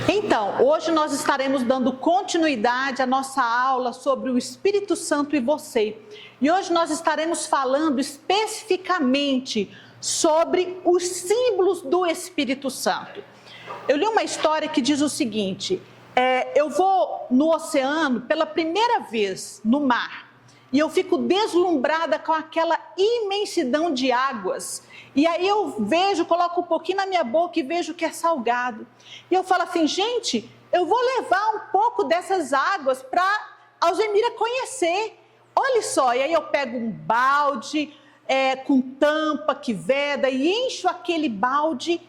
Então, hoje nós estaremos dando continuidade à nossa aula sobre o Espírito Santo e você. E hoje nós estaremos falando especificamente sobre os símbolos do Espírito Santo. Eu li uma história que diz o seguinte: eu vou no oceano pela primeira vez, no mar, e eu fico deslumbrada com aquela imensidão de águas. E aí eu vejo, coloco um pouquinho na minha boca e vejo que é salgado. E eu falo assim, gente, eu vou levar um pouco dessas águas para Alzemira conhecer. Olha só, e aí eu pego um balde com tampa que veda e encho aquele balde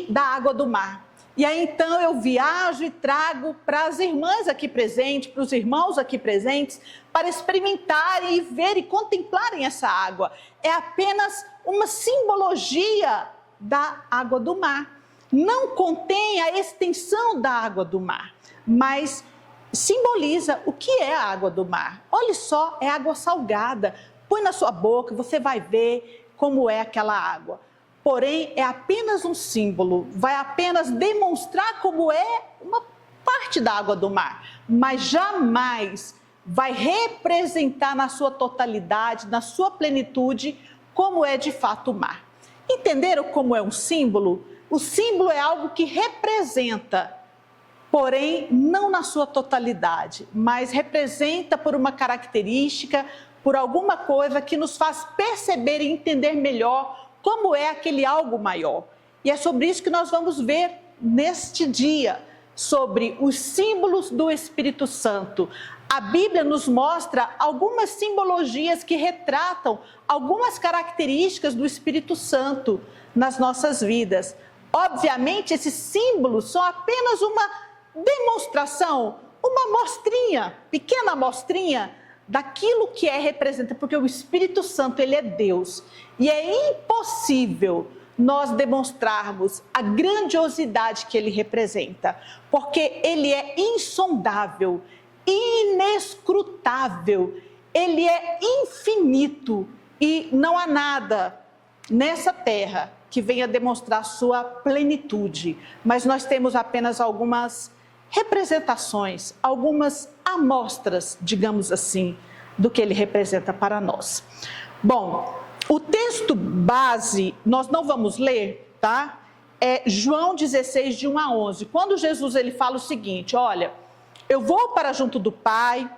da água do mar. E aí então eu viajo e trago para as irmãs aqui presentes, para os irmãos aqui presentes, para experimentarem e verem e contemplarem essa água. É apenas uma simbologia da água do mar. Não contém a extensão da água do mar, mas simboliza o que é a água do mar. Olha só, é água salgada. Põe na sua boca, você vai ver como é aquela água. Porém, é apenas um símbolo, vai apenas demonstrar como é uma parte da água do mar, mas jamais vai representar na sua totalidade, na sua plenitude, como é de fato o mar. Entenderam como é um símbolo? O símbolo é algo que representa, porém não na sua totalidade, mas representa por uma característica, por alguma coisa que nos faz perceber e entender melhor como é aquele algo maior. E é sobre isso que nós vamos ver neste dia, sobre os símbolos do Espírito Santo. A Bíblia nos mostra algumas simbologias que retratam algumas características do Espírito Santo nas nossas vidas. Obviamente, esses símbolos são apenas uma demonstração, uma amostrinha, pequena amostrinha daquilo que representa, porque o Espírito Santo, ele é Deus. E é impossível nós demonstrarmos a grandiosidade que ele representa, porque ele é insondável, inescrutável, ele é infinito e não há nada nessa terra que venha demonstrar sua plenitude, mas nós temos apenas algumas representações, algumas amostras, digamos assim, do que ele representa para nós. Bom, o texto base nós não vamos ler, tá? É João 16, de 1 a 11. Quando Jesus ele fala o seguinte, olha, eu vou para junto do Pai.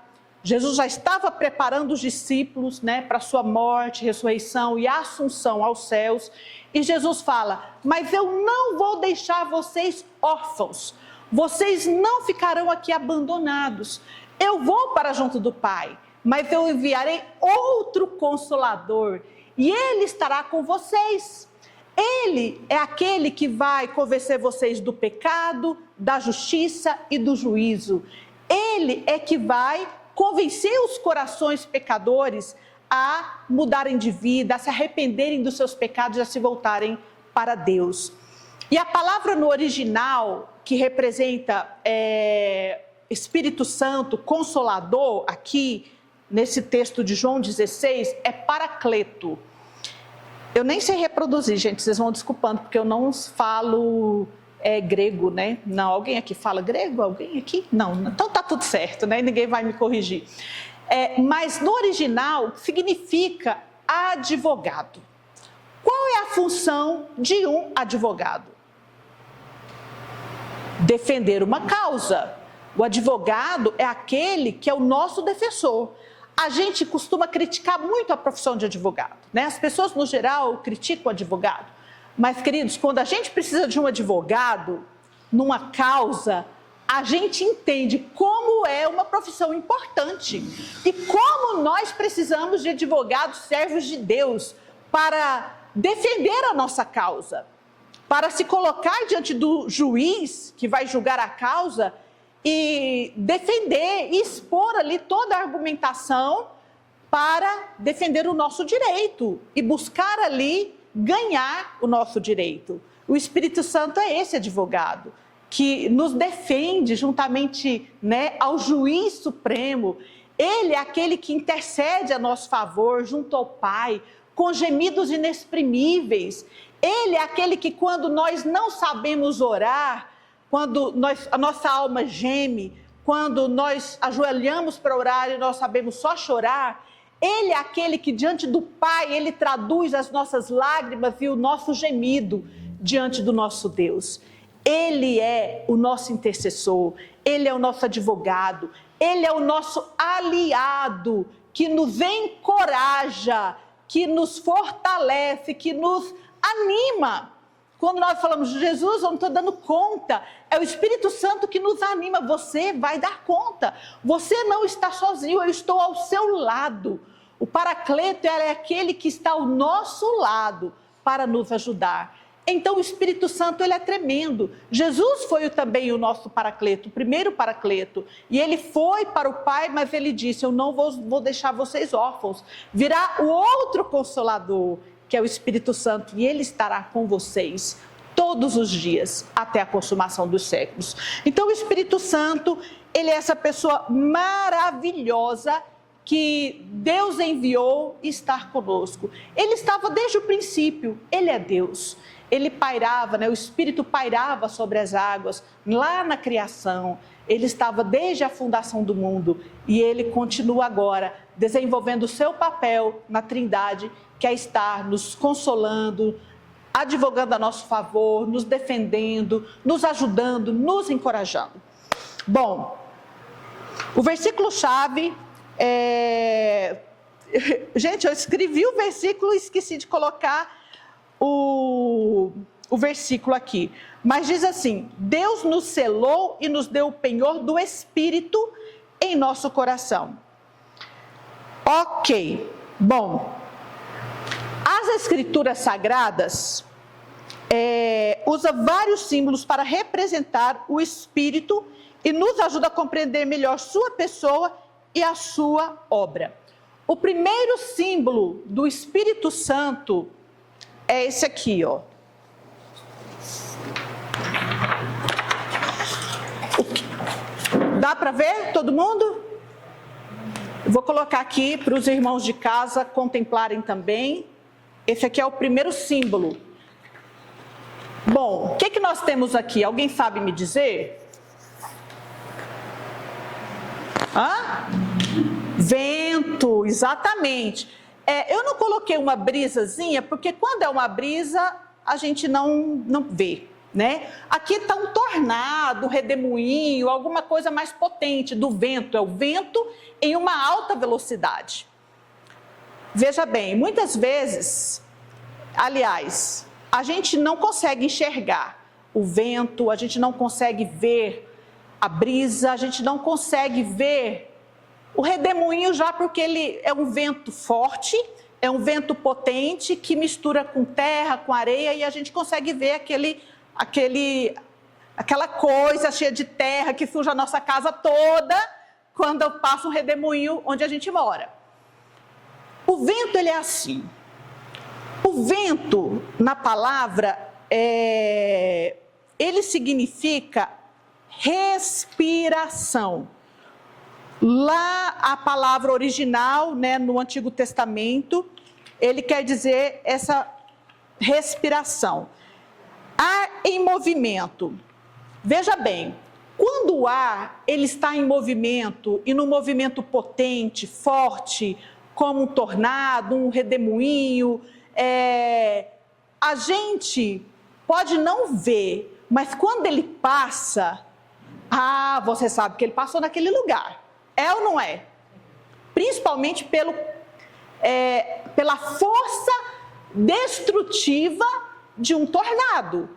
Jesus já estava preparando os discípulos, né, para a sua morte, ressurreição e assunção aos céus. E Jesus fala, mas eu não vou deixar vocês órfãos. Vocês não ficarão aqui abandonados. Eu vou para junto do Pai, mas eu enviarei outro Consolador e Ele estará com vocês. Ele é aquele que vai convencer vocês do pecado, da justiça e do juízo. Ele é que vai convencer os corações pecadores a mudarem de vida, a se arrependerem dos seus pecados e a se voltarem para Deus. E a palavra no original, que representa Espírito Santo, Consolador, aqui nesse texto de João 16, é Paracleto. Eu nem sei reproduzir, gente, vocês vão desculpando, porque eu não falo grego, né? Não, alguém aqui fala grego? Alguém aqui? Não, então tá tudo certo, né? Ninguém vai me corrigir. Mas no original significa advogado. Qual é a função de um advogado? Defender uma causa. O advogado é aquele que é o nosso defensor. A gente costuma criticar muito a profissão de advogado, né? As pessoas, no geral, criticam o advogado. Mas, queridos, quando a gente precisa de um advogado numa causa, a gente entende como é uma profissão importante e como nós precisamos de advogados servos de Deus para defender a nossa causa, para se colocar diante do juiz que vai julgar a causa e defender e expor ali toda a argumentação para defender o nosso direito e buscar ali ganhar o nosso direito. O Espírito Santo é esse advogado que nos defende juntamente, né, ao juiz supremo. Ele é aquele que intercede a nosso favor junto ao Pai, com gemidos inexprimíveis. Ele é aquele que, quando nós não sabemos orar, quando a nossa alma geme, quando nós ajoelhamos para orar e nós sabemos só chorar, Ele é aquele que diante do Pai, Ele traduz as nossas lágrimas e o nosso gemido diante do nosso Deus. Ele é o nosso intercessor, Ele é o nosso advogado, Ele é o nosso aliado, que nos encoraja, que nos fortalece, que nos anima. Quando nós falamos, Jesus, eu não estou dando conta, é o Espírito Santo que nos anima, você vai dar conta, você não está sozinho, eu estou ao seu lado. O Paracleto é aquele que está ao nosso lado para nos ajudar. Então o Espírito Santo, ele é tremendo. Jesus foi também o nosso Paracleto, o primeiro Paracleto, e ele foi para o Pai, mas ele disse, eu não vou deixar vocês órfãos, virá o outro Consolador, que é o Espírito Santo, e ele estará com vocês todos os dias, até a consumação dos séculos. Então o Espírito Santo, ele é essa pessoa maravilhosa, que Deus enviou estar conosco. Ele estava desde o princípio, ele é Deus. Ele pairava, o Espírito pairava sobre as águas, lá na criação. Ele estava desde a fundação do mundo e ele continua agora desenvolvendo o seu papel na Trindade, que é estar nos consolando, advogando a nosso favor, nos defendendo, nos ajudando, nos encorajando. Bom, o versículo-chave Gente, eu escrevi o versículo e esqueci de colocar o versículo aqui. Mas diz assim, Deus nos selou e nos deu o penhor do Espírito em nosso coração. Ok, bom, as Escrituras Sagradas usa vários símbolos para representar o Espírito e nos ajuda a compreender melhor sua pessoa e a sua obra. O primeiro símbolo do Espírito Santo é esse aqui, ó. Dá para ver todo mundo? Eu vou colocar aqui para os irmãos de casa contemplarem também. Esse aqui é o primeiro símbolo. Bom, o que nós temos aqui? Alguém sabe me dizer? Vento, exatamente. Eu não coloquei uma brisazinha, porque quando é uma brisa, a gente não vê, né? Aqui está um tornado, um redemoinho, alguma coisa mais potente do vento. É o vento em uma alta velocidade. Veja bem, muitas vezes, aliás, a gente não consegue enxergar o vento, a gente não consegue ver a brisa, a gente não consegue ver o redemoinho já porque ele é um vento forte, é um vento potente que mistura com terra, com areia e a gente consegue ver aquela coisa cheia de terra que suja a nossa casa toda quando passa um redemoinho onde a gente mora. O vento, ele é assim. O vento, na palavra, ele significa respiração. Lá, a palavra original, no Antigo Testamento, ele quer dizer essa respiração. Ar em movimento. Veja bem, quando o ar ele está em movimento, e num movimento potente, forte, como um tornado, um redemoinho, a gente pode não ver, mas quando ele passa, você sabe que ele passou naquele lugar. É ou não é? Principalmente pela força destrutiva de um tornado.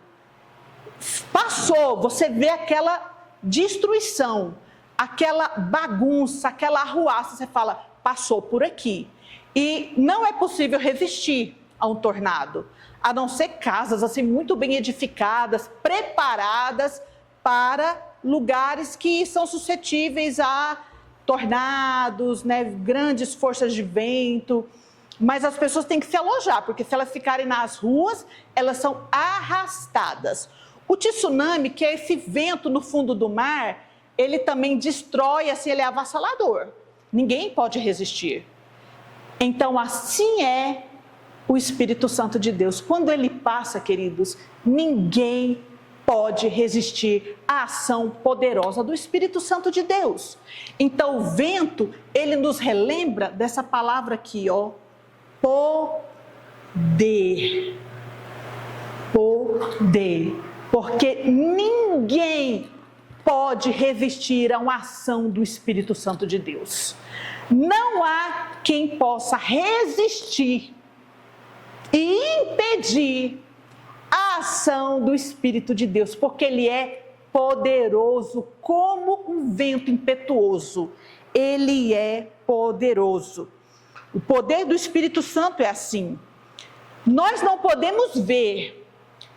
Passou, você vê aquela destruição, aquela bagunça, aquela arruaça, você fala, passou por aqui. E não é possível resistir a um tornado, a não ser casas assim muito bem edificadas, preparadas para lugares que são suscetíveis a tornados, grandes forças de vento, mas as pessoas têm que se alojar, porque se elas ficarem nas ruas, elas são arrastadas. O tsunami, que é esse vento no fundo do mar, ele também destrói, assim, ele é avassalador. Ninguém pode resistir. Então, assim é o Espírito Santo de Deus. Quando ele passa, queridos, ninguém pode resistir à ação poderosa do Espírito Santo de Deus. Então o vento, ele nos relembra dessa palavra aqui, ó, poder. Poder. Porque ninguém pode resistir a uma ação do Espírito Santo de Deus. Não há quem possa resistir e impedir a ação do Espírito de Deus, porque ele é poderoso como um vento impetuoso. Ele é poderoso. O poder do Espírito Santo é assim. Nós não podemos ver,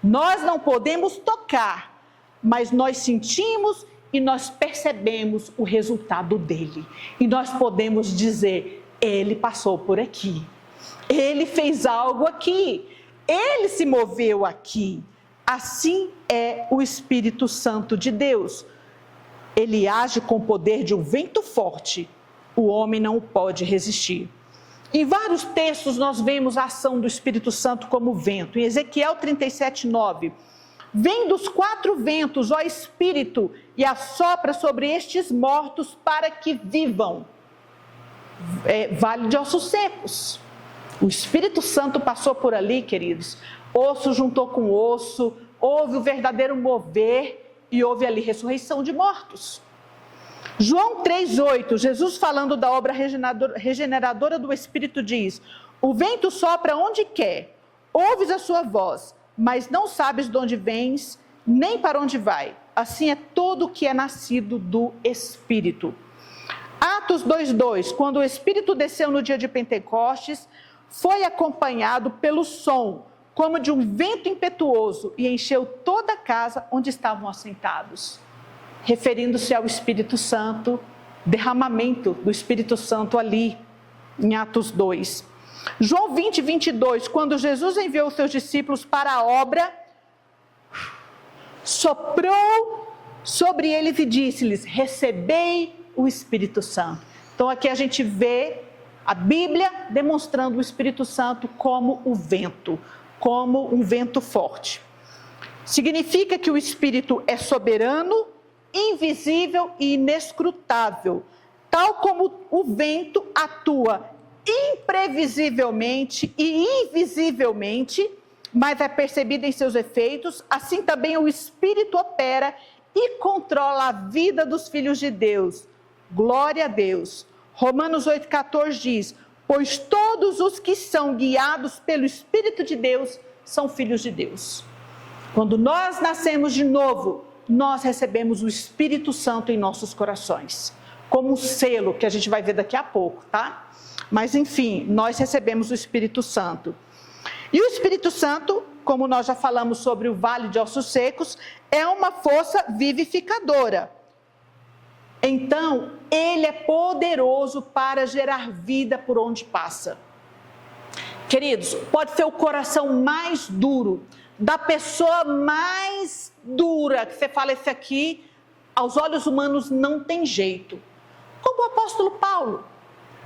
nós não podemos tocar, mas nós sentimos e nós percebemos o resultado dele. E nós podemos dizer, ele passou por aqui, ele fez algo aqui, ele se moveu aqui. Assim é o Espírito Santo de Deus. Ele age com o poder de um vento forte, o homem não o pode resistir. Em vários textos nós vemos a ação do Espírito Santo como vento. Em Ezequiel 37:9, vem dos 4 ventos, ó Espírito, e assopra sobre estes mortos para que vivam. Vale de ossos secos. O Espírito Santo passou por ali, queridos. Osso juntou com osso, houve o verdadeiro mover e houve ali ressurreição de mortos. João 3:8, Jesus falando da obra regeneradora do Espírito diz, o vento sopra onde quer, ouves a sua voz, mas não sabes de onde vens, nem para onde vai. Assim é todo o que é nascido do Espírito. Atos 2:2, quando o Espírito desceu no dia de Pentecostes, foi acompanhado pelo som, como de um vento impetuoso, e encheu toda a casa onde estavam assentados. Referindo-se ao Espírito Santo, derramamento do Espírito Santo ali, em Atos 2. João 20:22, quando Jesus enviou os seus discípulos para a obra, soprou sobre eles e disse-lhes, recebei o Espírito Santo. Então aqui a gente vê a Bíblia demonstrando o Espírito Santo como o vento, como um vento forte. Significa que o Espírito é soberano, invisível e inescrutável, tal como o vento atua imprevisivelmente e invisivelmente, mas é percebido em seus efeitos, assim também o Espírito opera e controla a vida dos filhos de Deus. Glória a Deus. Romanos 8,14 diz, pois todos os que são guiados pelo Espírito de Deus são filhos de Deus. Quando nós nascemos de novo, nós recebemos o Espírito Santo em nossos corações, como um selo que a gente vai ver daqui a pouco, tá? Mas enfim, nós recebemos o Espírito Santo. E o Espírito Santo, como nós já falamos sobre o vale de ossos secos, é uma força vivificadora. Então, ele é poderoso para gerar vida por onde passa. Queridos, pode ser o coração mais duro, da pessoa mais dura, que você fala, esse aqui, aos olhos humanos não tem jeito. Como o apóstolo Paulo,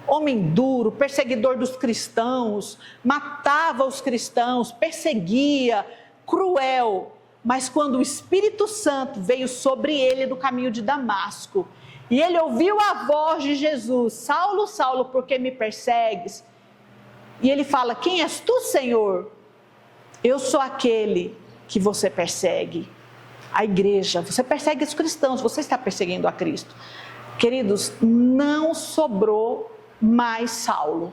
homem duro, perseguidor dos cristãos, matava os cristãos, perseguia, cruel. Mas quando o Espírito Santo veio sobre ele no caminho de Damasco, e ele ouviu a voz de Jesus, Saulo, Saulo, por que me persegues? E ele fala, quem és tu, Senhor? Eu sou aquele que você persegue. A igreja, você persegue os cristãos, você está perseguindo a Cristo. Queridos, não sobrou mais Saulo.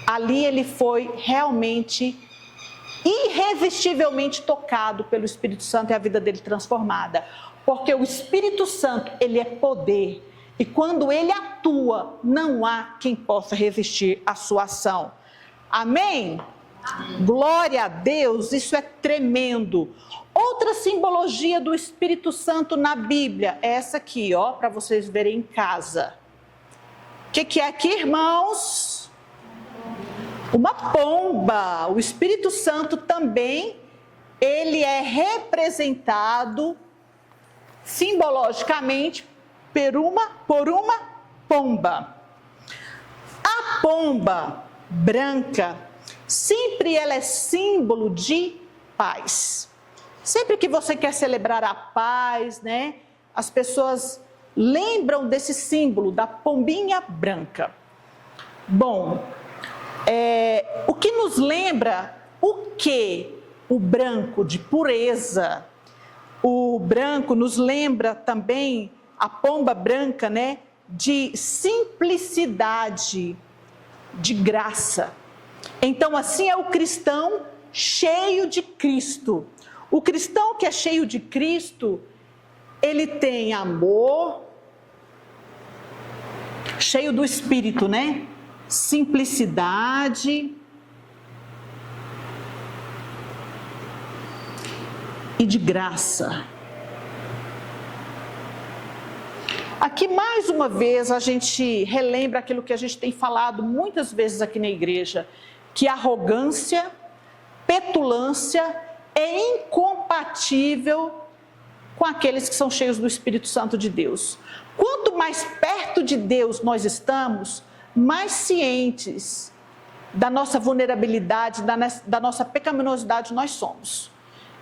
Ali ele foi realmente, irresistivelmente tocado pelo Espírito Santo e a vida dele transformada. Porque o Espírito Santo, ele é poder. E quando ele atua, não há quem possa resistir à sua ação. Amém? Glória a Deus, isso é tremendo. Outra simbologia do Espírito Santo na Bíblia é essa aqui, ó, para vocês verem em casa. O que é aqui, irmãos? Uma pomba. O Espírito Santo também, ele é representado simbologicamente por uma pomba. A pomba branca, sempre ela é símbolo de paz, Sempre que você quer celebrar a paz, né? As pessoas lembram desse símbolo da pombinha branca. Bom, o que nos lembra o que? O branco de pureza. O branco nos lembra também, a pomba branca, né? De simplicidade, de graça. Então, assim é o cristão cheio de Cristo. O cristão que é cheio de Cristo, ele tem amor, cheio do Espírito, né? Simplicidade e de graça. Aqui, mais uma vez, a gente relembra aquilo que a gente tem falado muitas vezes aqui na igreja, que arrogância, petulância é incompatível com aqueles que são cheios do Espírito Santo de Deus. Quanto mais perto de Deus nós estamos, mais cientes da nossa vulnerabilidade, da nossa pecaminosidade nós somos.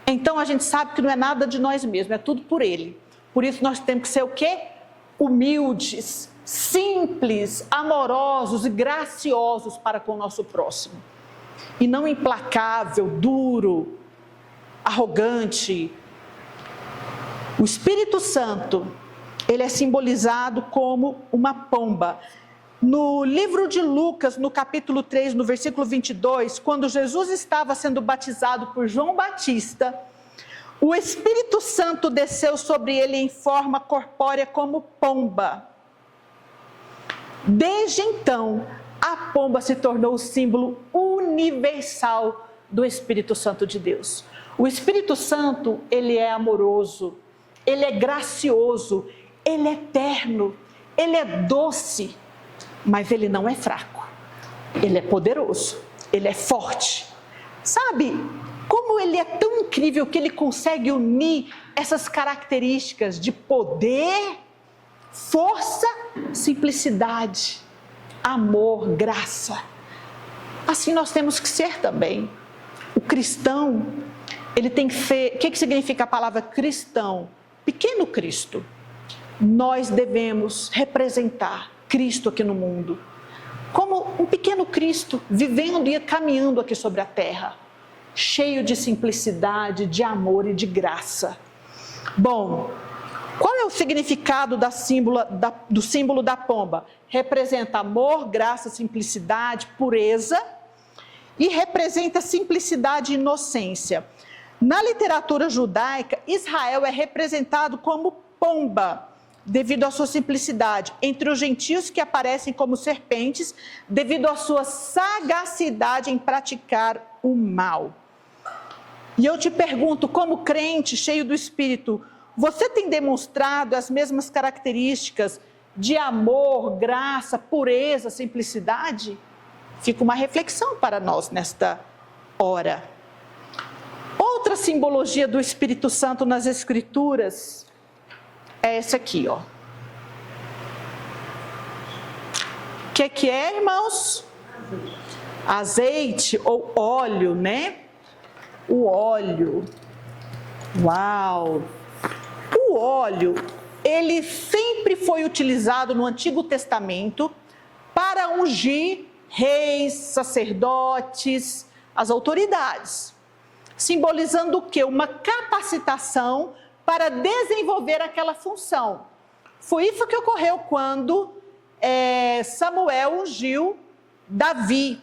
Então a gente sabe que não é nada de nós mesmos, é tudo por Ele. Por isso nós temos que ser o quê? Humildes, simples, amorosos e graciosos para com o nosso próximo. E não implacável, duro, arrogante. O Espírito Santo, ele é simbolizado como uma pomba. No livro de Lucas, no capítulo 3, no versículo 22, quando Jesus estava sendo batizado por João Batista, o Espírito Santo desceu sobre ele em forma corpórea como pomba. Desde então, a pomba se tornou o símbolo universal do Espírito Santo de Deus. O Espírito Santo, ele é amoroso, ele é gracioso, ele é eterno, ele é doce, mas ele não é fraco. Ele é poderoso, ele é forte. Sabe como ele é tão incrível que ele consegue unir essas características de poder, força, simplicidade, amor, graça. Assim nós temos que ser também. O cristão, ele tem que ser... O que significa a palavra cristão? Pequeno Cristo. Nós devemos representar Cristo aqui no mundo, como um pequeno Cristo, vivendo e caminhando aqui sobre a terra, cheio de simplicidade, de amor e de graça. Bom, qual é o significado do símbolo da pomba? Representa amor, graça, simplicidade, pureza, e representa simplicidade e inocência. Na literatura judaica, Israel é representado como pomba, devido à sua simplicidade, entre os gentios que aparecem como serpentes, devido à sua sagacidade em praticar o mal. E eu te pergunto, como crente cheio do Espírito, você tem demonstrado as mesmas características de amor, graça, pureza, simplicidade? Fica uma reflexão para nós nesta hora. Outra simbologia do Espírito Santo nas Escrituras é esse aqui, ó. O que é, irmãos? Azeite ou óleo, né? O óleo. Uau! O óleo, ele sempre foi utilizado no Antigo Testamento para ungir reis, sacerdotes, as autoridades, simbolizando o quê? Uma capacitação para desenvolver aquela função. Foi isso que ocorreu quando Samuel ungiu Davi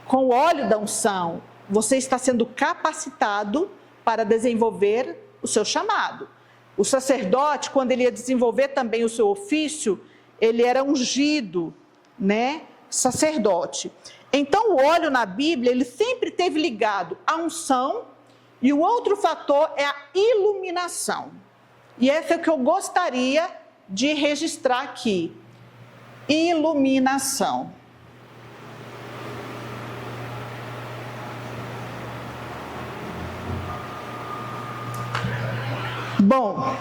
com o óleo da unção. Você está sendo capacitado para desenvolver o seu chamado. O sacerdote, quando ele ia desenvolver também o seu ofício, ele era ungido, né? Sacerdote. Então, o óleo na Bíblia, ele sempre esteve ligado à unção, e o outro fator é a iluminação. E esse é o que eu gostaria de registrar aqui. Iluminação. Bom,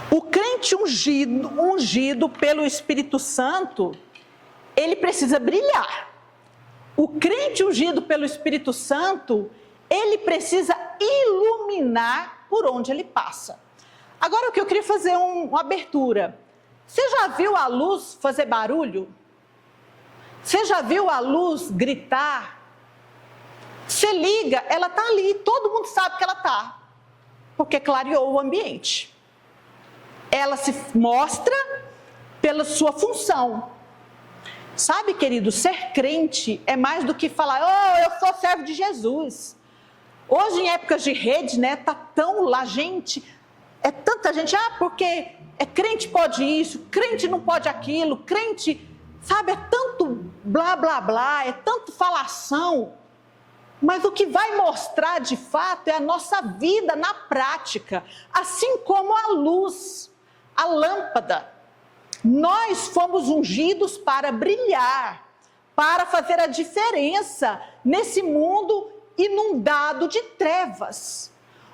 o crente ungido pelo Espírito Santo, ele precisa brilhar. O crente ungido pelo Espírito Santo, ele precisa iluminar por onde ele passa. Agora, o que eu queria fazer uma abertura. Você já viu a luz fazer barulho? Você já viu a luz gritar? Você liga, ela está ali, todo mundo sabe que ela está, porque clareou o ambiente. Ela se mostra pela sua função. Sabe, querido, ser crente é mais do que falar, eu sou servo de Jesus. Hoje, em épocas de rede, né, tá tão lá, gente, é tanta gente, porque crente pode isso, crente não pode aquilo, crente, sabe, é tanto blá, blá, blá, é tanto falação. Mas o que vai mostrar de fato é a nossa vida na prática, assim como a luz, a lâmpada. Nós fomos ungidos para brilhar, para fazer a diferença nesse mundo inundado de trevas.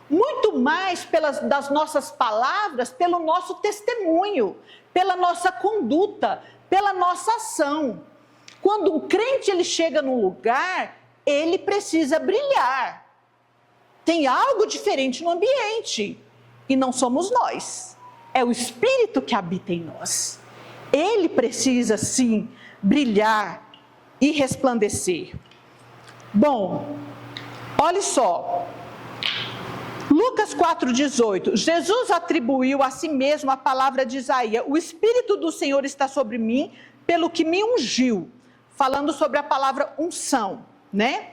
Muito mais das nossas palavras, pelo nosso testemunho, pela nossa conduta, pela nossa ação. Quando um crente ele chega num lugar, ele precisa brilhar. Tem algo diferente no ambiente, e não somos nós. É o Espírito que habita em nós. Ele precisa, sim, brilhar e resplandecer. Bom, olha só. Lucas 4,18. Jesus atribuiu a si mesmo a palavra de Isaías. O Espírito do Senhor está sobre mim, pelo que me ungiu. Falando sobre a palavra unção, né?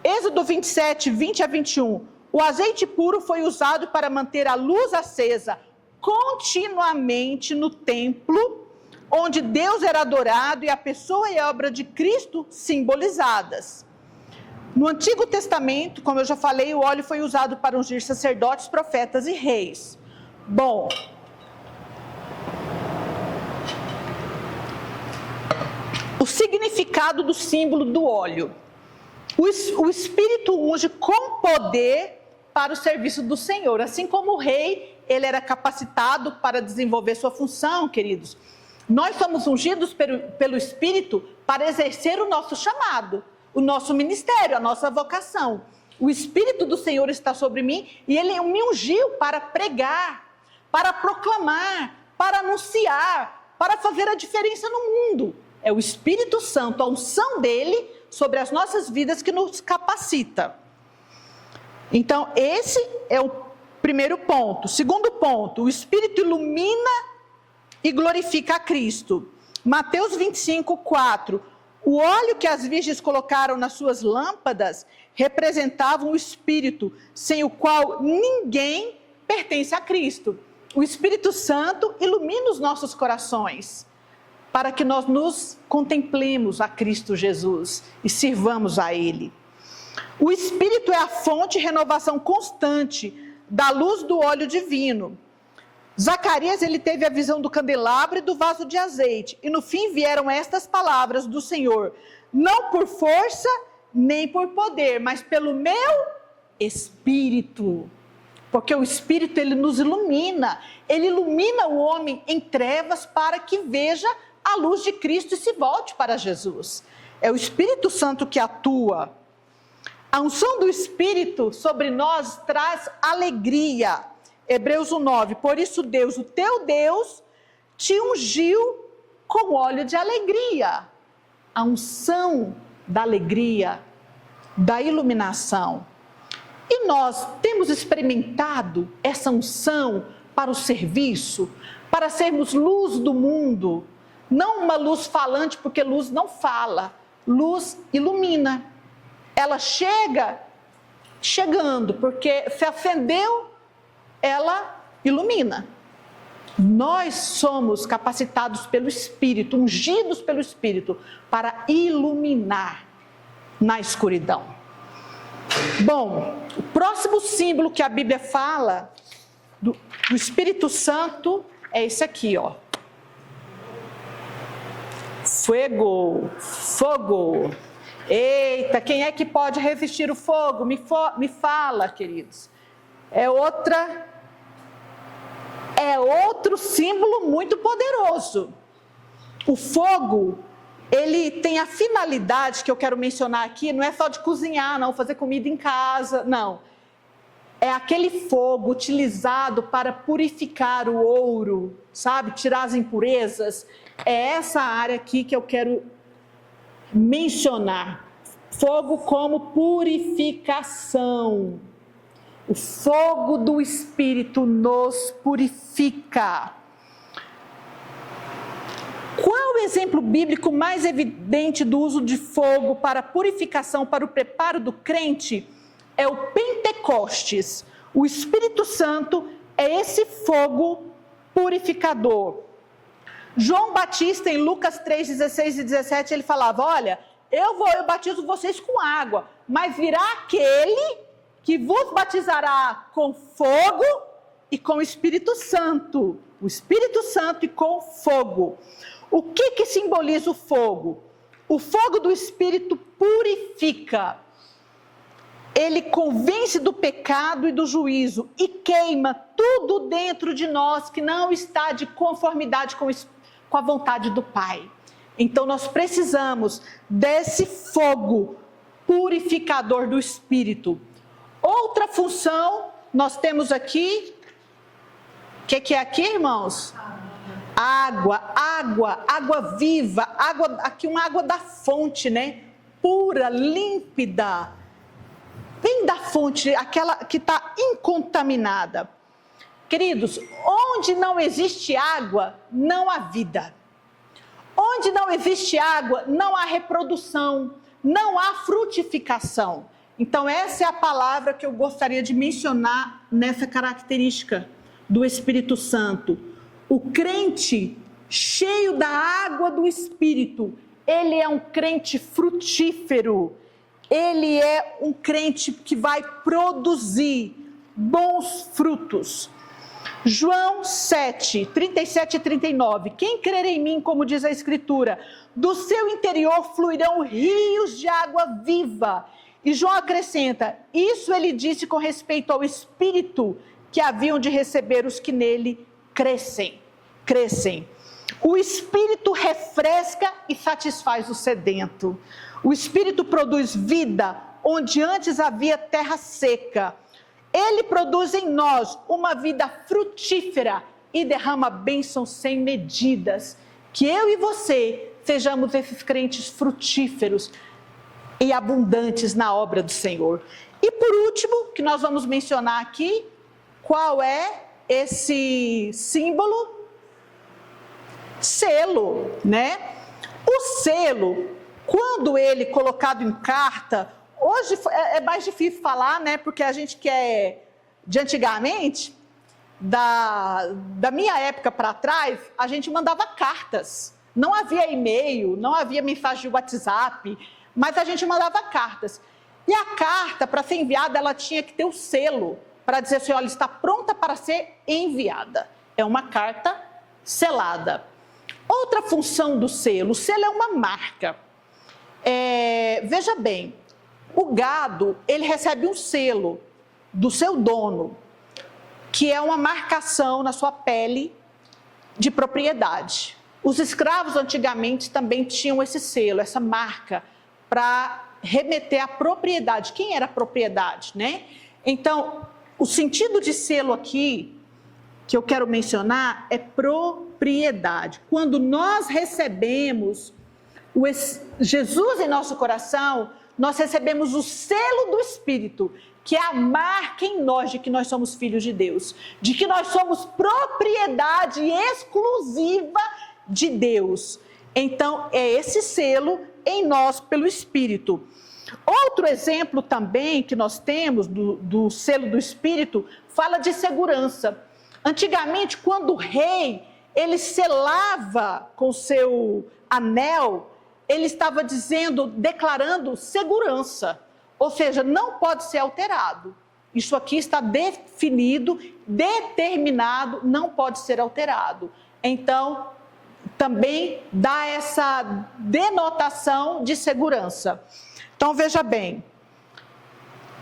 Êxodo 27, 20 a 21. O azeite puro foi usado para manter a luz acesa continuamente no templo, onde Deus era adorado e a pessoa e a obra de Cristo simbolizadas. No Antigo Testamento, como eu já falei, o óleo foi usado para ungir sacerdotes, profetas e reis. Bom, o significado do símbolo do óleo. O Espírito unge com poder para o serviço do Senhor. Assim como o rei, ele era capacitado para desenvolver sua função, queridos. Nós somos ungidos pelo Espírito para exercer o nosso chamado, o nosso ministério, a nossa vocação. O Espírito do Senhor está sobre mim e Ele me ungiu para pregar, para proclamar, para anunciar, para fazer a diferença no mundo. É o Espírito Santo, a unção dEle sobre as nossas vidas que nos capacita. Então, esse é o primeiro ponto. Segundo ponto, o Espírito ilumina e glorifica a Cristo. Mateus 25, 4. O óleo que as virgens colocaram nas suas lâmpadas representava o Espírito, sem o qual ninguém pertence a Cristo. O Espírito Santo ilumina os nossos corações, para que nós nos contemplemos a Cristo Jesus e sirvamos a Ele. O Espírito é a fonte de renovação constante da luz do óleo divino. Zacarias, ele teve a visão do candelabro e do vaso de azeite. E no fim vieram estas palavras do Senhor: não por força nem por poder, mas pelo meu Espírito. Porque o Espírito, ele nos ilumina. Ele ilumina o homem em trevas para que veja a luz de Cristo e se volte para Jesus. É o Espírito Santo que atua. A unção do Espírito sobre nós traz alegria. Hebreus 1:9, por isso Deus, o teu Deus, te ungiu com óleo de alegria. A unção da alegria, da iluminação. E nós temos experimentado essa unção para o serviço, para sermos luz do mundo. Não uma luz falante, porque luz não fala, luz ilumina. Ela chegando, porque se acendeu, ela ilumina. Nós somos capacitados pelo Espírito, ungidos pelo Espírito, para iluminar na escuridão. Bom, o próximo símbolo que a Bíblia fala do Espírito Santo é esse aqui, ó. Fogo. Eita, quem é que pode resistir o fogo? Me fala, queridos. É outro símbolo muito poderoso. O fogo, ele tem a finalidade que eu quero mencionar aqui, não é só de cozinhar, não, fazer comida em casa, não. É aquele fogo utilizado para purificar o ouro, sabe? Tirar as impurezas. É essa área aqui que eu quero mencionar. Fogo como purificação. O fogo do Espírito nos purifica. Qual o exemplo bíblico mais evidente do uso de fogo para purificação, para o preparo do crente? É o Pentecostes. O Espírito Santo é esse fogo purificador. João Batista, em Lucas 3, 16 e 17, ele falava: olha, eu batizo vocês com água, mas virá aquele que vos batizará com fogo e com o Espírito Santo. O Espírito Santo e com fogo. O que simboliza o fogo? O fogo do Espírito purifica. Ele convence do pecado e do juízo e queima tudo dentro de nós que não está de conformidade com a vontade do Pai. Então nós precisamos desse fogo purificador do Espírito. Outra função, nós temos aqui, o que é aqui, irmãos? Água viva, aqui uma água da fonte, né? Pura, límpida, vem da fonte, aquela que está incontaminada. Queridos, onde não existe água, não há vida. Onde não existe água, não há reprodução, não há frutificação. Então essa é a palavra que eu gostaria de mencionar nessa característica do Espírito Santo. O crente cheio da água do Espírito, ele é um crente frutífero. Ele é um crente que vai produzir bons frutos. João 7, 37 e 39. Quem crer em mim, como diz a Escritura, do seu interior fluirão rios de água viva. E João acrescenta, isso ele disse com respeito ao Espírito que haviam de receber os que nele crescem. O Espírito refresca e satisfaz o sedento. O Espírito produz vida onde antes havia terra seca. Ele produz em nós uma vida frutífera e derrama bênçãos sem medidas. Que eu e você sejamos esses crentes frutíferos e abundantes na obra do Senhor. E por último, que nós vamos mencionar aqui, qual é esse símbolo? Selo, né? O selo, quando ele colocado em carta, hoje é mais difícil falar, né? Porque a gente que é de antigamente, da minha época para trás, a gente mandava cartas. Não havia e-mail, não havia mensagem de WhatsApp, mas a gente mandava cartas. E a carta, para ser enviada, ela tinha que ter o selo, para dizer assim, olha, está pronta para ser enviada. É uma carta selada. Outra função do selo, o selo é uma marca. Veja bem, o gado, ele recebe um selo do seu dono, que é uma marcação na sua pele de propriedade. Os escravos antigamente também tinham esse selo, essa marca, para remeter à propriedade. Quem era a propriedade, né? Então, o sentido de selo aqui, que eu quero mencionar, é propriedade. Quando nós recebemos Jesus em nosso coração, nós recebemos o selo do Espírito, que é a marca em nós de que nós somos filhos de Deus, de que nós somos propriedade exclusiva de Deus. Então, é esse selo em nós pelo Espírito. Outro exemplo também que nós temos do selo do Espírito, fala de segurança. Antigamente, quando o rei, ele selava com seu anel, ele estava declarando segurança. Ou seja, não pode ser alterado. Isso aqui está definido, determinado, não pode ser alterado. Então, também dá essa denotação de segurança. Então, veja bem,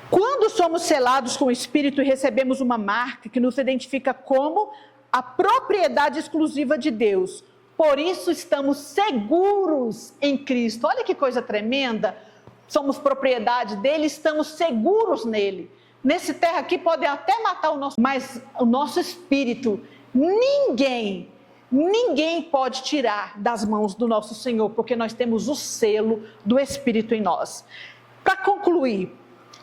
quando somos selados com o Espírito e recebemos uma marca que nos identifica como a propriedade exclusiva de Deus, por isso estamos seguros em Cristo. Olha que coisa tremenda, somos propriedade dele, estamos seguros nele. nesse terra aqui podem até matar o nosso, mas o nosso espírito, ninguém pode tirar das mãos do nosso Senhor, porque nós temos o selo do Espírito em nós. Para concluir,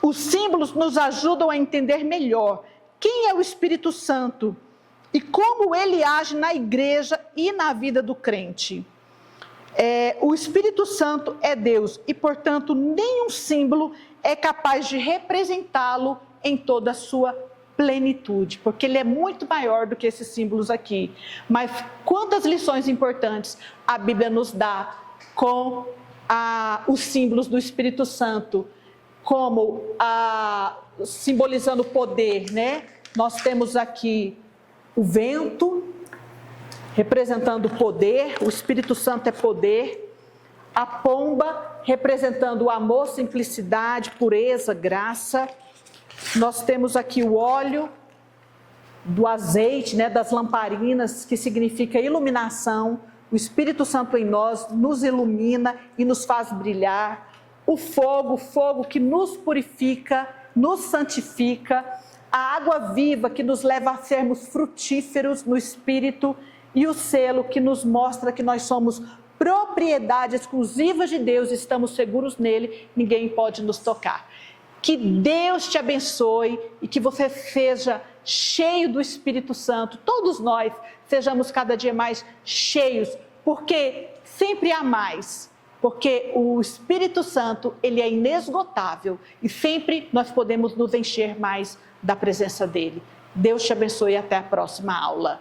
os símbolos nos ajudam a entender melhor quem é o Espírito Santo e como ele age na igreja e na vida do crente. O Espírito Santo é Deus e, portanto, nenhum símbolo é capaz de representá-lo em toda a sua plenitude, porque ele é muito maior do que esses símbolos aqui. Mas quantas lições importantes a Bíblia nos dá com os símbolos do Espírito Santo, como simbolizando o poder, né? Nós temos aqui o vento, representando o poder, o Espírito Santo é poder, a pomba, representando o amor, simplicidade, pureza, graça. Nós temos aqui o óleo do azeite, né, das lamparinas, que significa iluminação. O Espírito Santo em nós nos ilumina e nos faz brilhar. O fogo que nos purifica, nos santifica. A água viva que nos leva a sermos frutíferos no Espírito. E o selo que nos mostra que nós somos propriedade exclusiva de Deus, estamos seguros nele, ninguém pode nos tocar. Que Deus te abençoe e que você seja cheio do Espírito Santo, todos nós sejamos cada dia mais cheios, porque sempre há mais, porque o Espírito Santo, ele é inesgotável e sempre nós podemos nos encher mais da presença dele. Deus te abençoe e até a próxima aula.